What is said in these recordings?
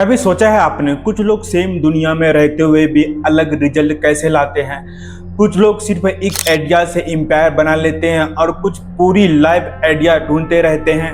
कभी सोचा है आपने कुछ लोग सेम दुनिया में रहते हुए भी अलग रिजल्ट कैसे लाते हैं। कुछ लोग सिर्फ एक आइडिया से एम्पायर बना लेते हैं और कुछ पूरी लाइफ आइडिया ढूंढते रहते हैं।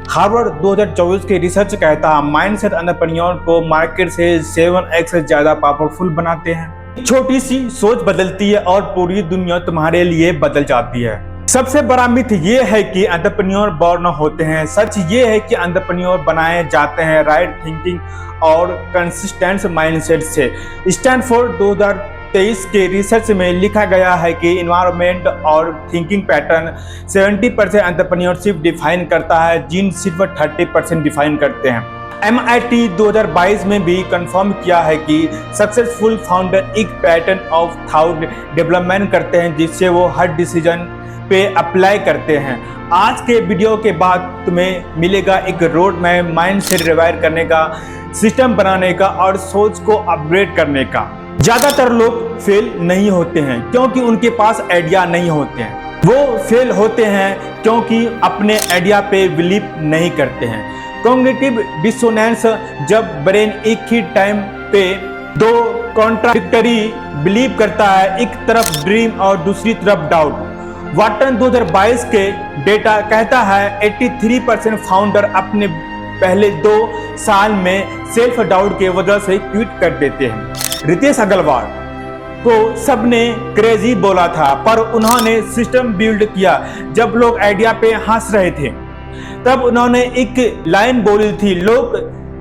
हार्वर्ड 2024 के रिसर्च कहता है माइंडसेट एंटरप्रेन्योर को मार्केट से 7x से ज्यादा पावरफुल बनाते हैं। छोटी सी सोच बदलती है और पूरी दुनिया तुम्हारे लिए बदल जाती है। सबसे बड़ा मिथ ये है कि एंटरप्रेन्योर बॉर्न होते हैं। सच ये है कि एंटरप्रेन्योर बनाए जाते हैं राइट थिंकिंग और कंसिस्टेंट माइंडसेट से। स्टैनफोर्ड 2023 के रिसर्च में लिखा गया है कि एनवायरनमेंट और थिंकिंग पैटर्न 70% एंटरप्रेन्योरशिप डिफाइन करता है, जिन सिर्फ 30% डिफाइन करते हैं। MIT 2022 में भी कंफर्म किया है कि सक्सेसफुल फाउंडर एक पैटर्न ऑफ थॉट डेवलपमेंट करते हैं जिससे वो हर डिसीजन पे अप्लाई करते हैं। आज के वीडियो के बाद तुम्हें मिलेगा एक रोड मैप माइंडसेट रिवायर करने का, सिस्टम बनाने का और सोच को अपग्रेड करने का। ज्यादातर लोग फेल नहीं होते हैं क्योंकि उनके पास आइडिया नहीं होते हैं, वो फेल होते हैं क्योंकि अपने आइडिया पे बिलीव नहीं करते हैं। कॉग्निटिव डिसोनेंस, जब ब्रेन एक ही टाइम पे दो कॉन्ट्राडिक्टरी बिलीव करता है, एक तरफ ड्रीम और दूसरी तरफ डाउट। वाटन 2022 के डेटा कहता है 83% फाउंडर अपने पहले 2 साल में सेल्फ डाउट के वजह से क्विट कर देते हैं। रितेश अग्रवाल को सबने क्रेजी बोला था, पर उन्होंने सिस्टम बिल्ड किया। जब लोग आइडिया पे हंस रहे थे तब उन्होंने एक लाइन बोली थी, लोग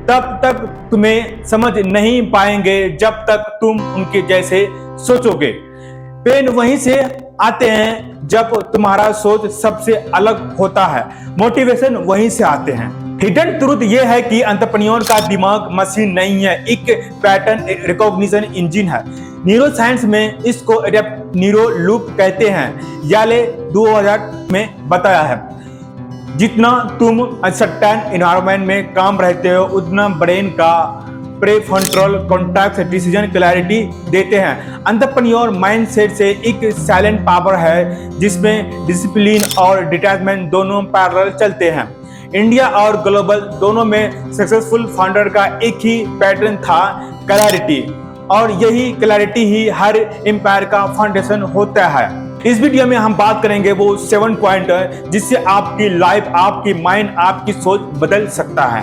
तब तक तुम्हें समझ नहीं पाएंगे जब तक तुम उनके जैसे सोचोगे। पेन वहीं से आते हैं जब तुम्हारा सोच सबसे अलग होता है, मोटिवेशन वहीं से आते हैं। हिडन ट्रूथ ये है कि एंटरप्रेन्योर का दिमाग मशीन नहीं है, एक पैटर्न रिकॉग्निशन इंजन है। न्यूरो साइंस में इसको एडेप्ट न्यूरो लूप कहते हैं। याले 2000 में बताया है, जितना तुम अनसर्टेन एनवायरनमेंट में काम रहते हो उतना ब्रेन का प्रेफ्रंटल कॉर्टेक्स डिसीजन क्लैरिटी देते हैं। एंटरप्रेन्योर माइंडसेट से एक साइलेंट पावर है जिसमें डिसिप्लिन और डिटैचमेंट दोनों पैरेलल चलते हैं। इंडिया और ग्लोबल दोनों में सक्सेसफुल फाउंडर का एक ही पैटर्न था, क्लैरिटी, और यही क्लैरिटी ही हर एम्पायर का फाउंडेशन होता है। इस वीडियो में हम बात करेंगे वो 7 पॉइंट जिससे आपकी लाइफ, आपकी माइंड, आपकी सोच बदल सकता है।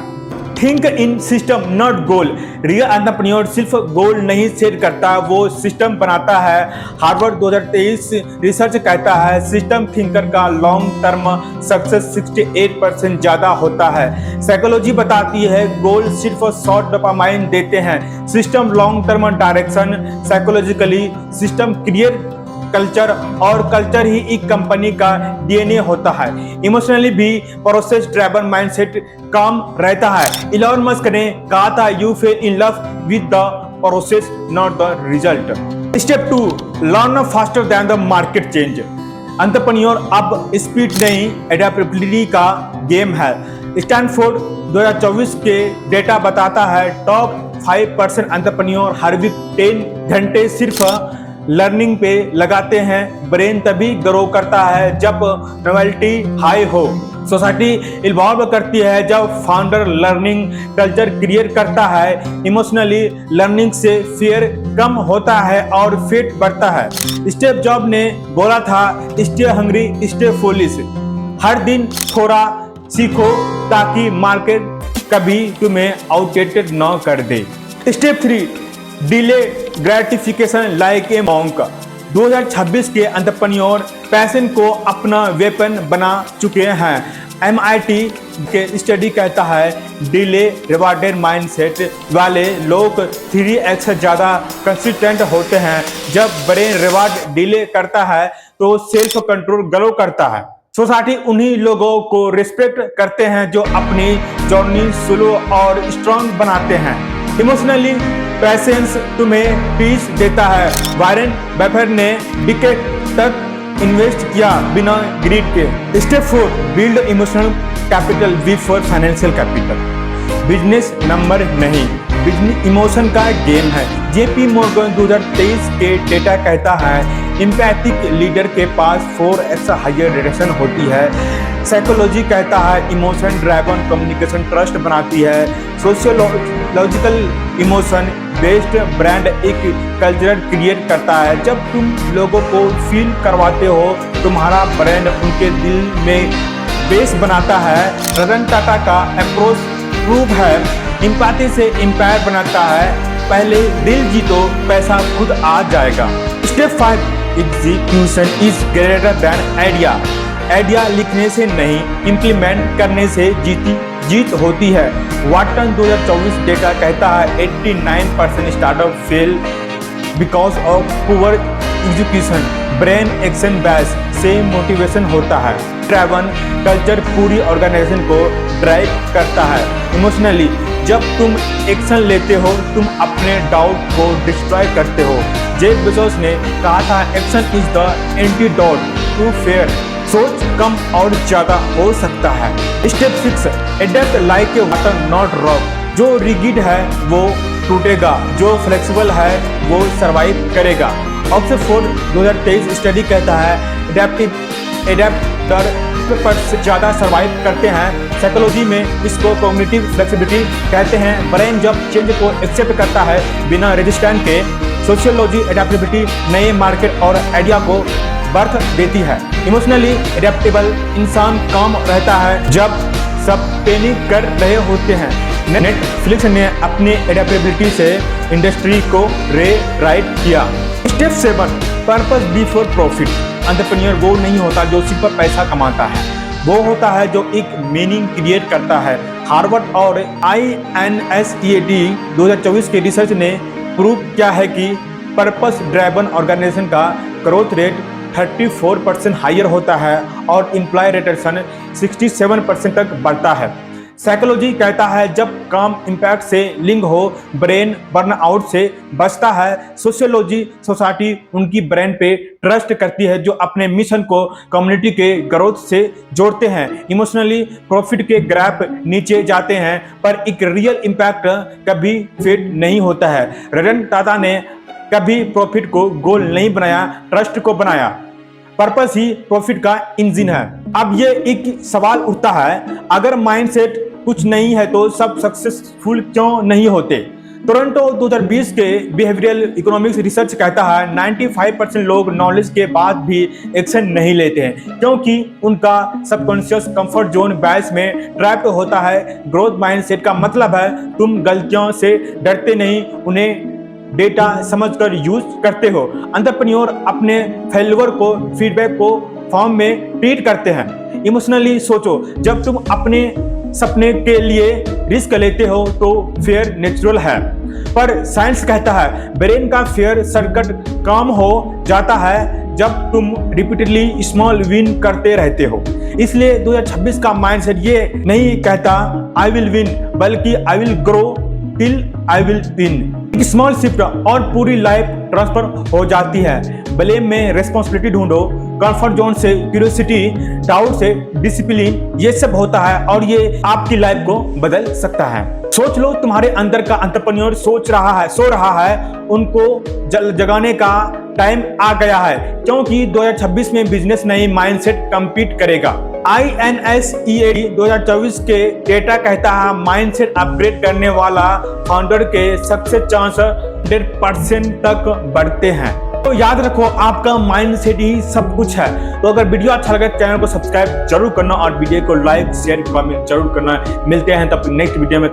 Think in system not goal. Real entrepreneur सिर्फ गोल नहीं सेट करता, वो सिस्टम बनाता है। हार्वर्ड 2023 रिसर्च कहता है सिस्टम थिंकर का लॉन्ग टर्म सक्सेस 68% ज्यादा होता है। साइकोलॉजी बताती है गोल सिर्फ शॉर्ट डोपामाइन देते हैं, system long term direction. Psychologically system create culture और कल्चर ही एक कंपनी का DNA होता है। इमोशनली भी प्रोसेस ड्राइवन माइंडसेट काम रहता है। इलॉन मस्क ने कहा था you fail in love with the process not the result. Step 2, learn faster than the market change. Entrepreneur अब स्पीड नहीं, एडेप्टेबिलिटी का गेम है। स्टैनफोर्ड 2024 के डेटा बताता है टॉप 5% एंटरप्रेन्योर हर वीक 10 घंटे सिर्फ लर्निंग पे लगाते हैं। ब्रेन तभी ग्रो करता है जब नॉवेल्टी हाई हो। सोसाइटी इवॉल्व करती है जब फाउंडर लर्निंग कल्चर क्रिएट करता है। इमोशनली लर्निंग से फियर कम होता है और फेट बढ़ता है। स्टीव जॉब ने बोला था स्टे हंग्री स्टे फूलिश। हर दिन थोड़ा सीखो ताकि मार्केट कभी तुम्हें आउटडेटेड न कर दे। Step 3, delay gratification like a monk. 2026 के एंटरप्रेन्योर पैशन को अपना वेपन बना चुके हैं। MIT के स्टडी कहता है डिले रिवार्डेड माइंडसेट वाले लोग 3x से ज्यादा कंसिस्टेंट होते हैं। जब ब्रेन रिवार्ड डिले करता है तो सेल्फ कंट्रोल ग्रो करता है। सोसाइटी उन्हीं लोगों को रिस्पेक्ट करते हैं जो अपनी जर्नी स्लो और स्ट्रांग बनाते हैं। इमोशनली पैसेंस तुम्हें पीस देता है। वॉरेन बफेट ने डिकेड तक इन्वेस्ट किया बिना ग्रीड के। Step 4, build emotional capital before financial capital. Business number नहीं, बिजनेस इमोशन का गेम है। जेपी मॉर्गन 2023 के डेटा कहता है एम्पैथिक लीडर के पास 4x हायर रिलेशन होती है। साइकोलॉजी कहता है इमोशन ड्राइवन कम्युनिकेशन ट्रस्ट बनाती है। सोशियोलॉजिकल इमोशन बेस्ड ब्रांड एक कल्चर क्रिएट करता है। जब तुम लोगों को फील करवाते हो तुम्हारा ब्रांड उनके दिल में बेस बनाता है। रतन टाटा का अप्रोच प्रूव है एम्पैथी से एम्पायर बनाता है। पहले दिल जीतो पैसा खुद आ जाएगा। Step 5 execution is greater than idea. Idea लिखने से नहीं इंप्लीमेंट करने से जीत होती है। वाटन 2024 डेटा कहता है 89% startup fail because of poor execution. Brain action base से मोटिवेशन होता है। ड्राइवन कल्चर पूरी ऑर्गेनाइजेशन को ड्राइव करता है। इमोशनली जब तुम एक्शन लेते हो तुम अपने डाउट को डिस्ट्रॉय करते हो। जेफ बेजोस ने कहा था action is the antidote to fear. सोच कम और ज्यादा हो सकता है। Step 6 adapt like a water not rock. जो रिगिड है वो टूटेगा, जो फ्लेक्सिबल है वो सरवाइव करेगा। ऑक्सफोर्ड 2023 स्टडी कहता है एडेप्टर पर ज़्यादा सर्वाइव करते हैं। साइकोलॉजी में इसको कॉग्निटिव फ्लेक्सिबिलिटी कहते हैं। ब्रेन जब चेंज को एक्सेप्ट करता है बिना रेजिस्टेंस के। सोशियोलॉजी एडेप्टेबिलिटी नए मार्केट और आइडिया को बर्थ देती है। इमोशनली एडेप्टेबल इंसान काम रहता है जब सब पैनिक कर रहे होते हैं। नेटफ्लिक्स ने अपनी एडेप्टेबिलिटी से इंडस्ट्री को राइट किया। Step 7 purpose before profit. Entrepreneur वो नहीं होता जो सिर्फ पैसा कमाता है, वो होता है जो एक मीनिंग क्रिएट करता है। हार्वर्ड और INSEAD 2024 के रिसर्च ने प्रूव किया है कि पर्पस ड्राइवन ऑर्गेनाइजेशन का ग्रोथ रेट 34% हायर होता है और एम्प्लॉय रिटेंशन 67% तक बढ़ता है। साइकोलॉजी कहता है जब काम इम्पैक्ट से लिंक हो ब्रेन बर्नआउट से बचता है। सोशियोलॉजी सोसाइटी उनकी ब्रेन पे ट्रस्ट करती है जो अपने मिशन को कम्युनिटी के ग्रोथ से जोड़ते हैं। इमोशनली प्रॉफिट के ग्राफ नीचे जाते हैं पर एक रियल इम्पैक्ट कभी फिट नहीं होता है। रतन टाटा ने कभी प्रॉफिट को गोल नहीं बनाया, ट्रस्ट को बनाया। पर्पस ही प्रॉफिट का इंजन है। अब ये एक सवाल उठता है अगर माइंडसेट कुछ नहीं है तो सब सक्सेसफुल क्यों नहीं होते। टोरंटो 2020 के बिहेवियरल इकोनॉमिक्स रिसर्च कहता है 95% लोग नॉलेज के बाद भी एक्शन नहीं लेते हैं क्योंकि उनका सबकॉन्शियस कंफर्ट जोन बायस में ट्रैप्ड होता है। ग्रोथ माइंडसेट का मतलब है तुम गलतियों से डरते नहीं, उन्हें डेटा समझकर यूज करते हो। एंटरप्रेन्योर अपने फेल्योर को फीडबैक को फॉर्म में ट्रीट करते हैं। इमोशनली सोचो जब तुम अपने सपने के लिए रिस्क लेते हो तो फेयर नेचुरल है पर साइंस कहता है ब्रेन का फेयर सर्किट काम हो जाता है जब तुम रिपीटेडली स्मॉल विन करते रहते हो। इसलिए 2026 का माइंडसेट ये नहीं कहता आई विल विन बल्कि I will grow till I will win. Small shift और पूरी लाइफ ट्रांसफर हो जाती है। ब्लेम में रेस्पॉन्सिबिलिटी ढूंढो, कंफर्ट जोन से क्यूरियोसिटी, डाउट से डिसिप्लिन, ये सब होता है और ये आपकी लाइफ को बदल सकता है। सोच लो तुम्हारे अंदर का एंटरप्रेन्योर सो रहा है, उनको जगाने का टाइम आ गया है क्योंकि 2026 में बिजनेस नई माइंडसेट कम्पीट करेगा। INSEAD 2024 के डेटा कहता है माइंडसेट अपग्रेड करने वाला फाउंडर के सक्सेस चांस 100% तक बढ़ते हैं। तो याद रखो आपका माइंडसेट ही सब कुछ है। तो अगर वीडियो अच्छा लगे चैनल को सब्सक्राइब जरूर करना और वीडियो को लाइक शेयर कमेंट जरूर करना। मिलते हैं तब नेक्स्ट वीडियो में।